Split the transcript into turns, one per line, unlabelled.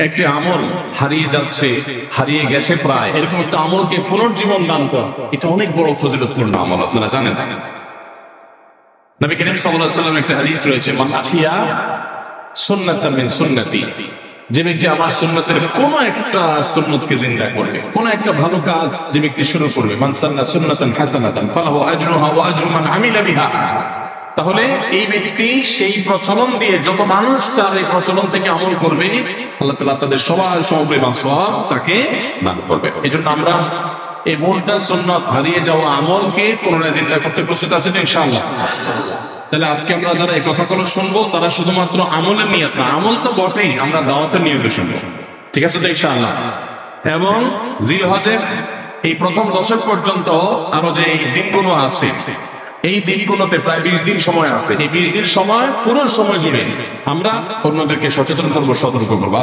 একটি আমল হারিয়ে যাচ্ছে, হারিয়ে গেছে প্রায়, এরকম একটা আমলকে পুনর্জীবন দান করা, এটা অনেক বড় ফজিলতপূর্ণ আমল, আপনারা জানেন। নবী করিম সাল্লাল্লাহু আলাইহি ওয়াসাল্লাম একটা হাদিস রয়েছে, মান আহইয়া সুন্নাতাম মিন সুন্নতি, যে ব্যক্তি আমার সুন্নতের কোন একটা সুন্নতকে জিন্দা করবে, কোন একটা ভালো কাজ যে ব্যক্তি শুরু করবে, মান সান্না সুন্নাতান হাসানাতান ফালাহু আজরুহা ওয়া আজরু মান আমিলা বিহা, তাহলে এই ব্যক্তি সেই প্রচলন দিয়ে যত মানুষ তার এই প্রচলন থেকে আমল করবে, আল্লাহ তাআলা তাদের সবার সমপরিমাণ সওয়াব তাকে দান করবে। এজন্য আমরা এই মুর্দা সুন্নাত, হারিয়ে যাওয়া আমলকে পুনরায় জিন্দা করতে প্রস্তুত আছি তো ইনশাআল্লাহ? তাহলে আজকে আমরা যারা এই কথাগুলো শুনবো তারা শুধুমাত্র আমলের নিয়ত না, আমল তো বটেই, আমরা দাওয়াতের নিয়তে শুনবো, ঠিক আছে তো ইনশাআল্লাহ? এবং জিলহজের এই প্রথম দশক পর্যন্ত আরো যে এই দিনগুলো আছে, এই দিনগুলোতে প্রায় 20 দিন সময় আছে। এই 20 দিন সময়, পুরো সময় জুড়ে আমরা অন্যদেরকে সচেতন করবো, সতর্ক করবো।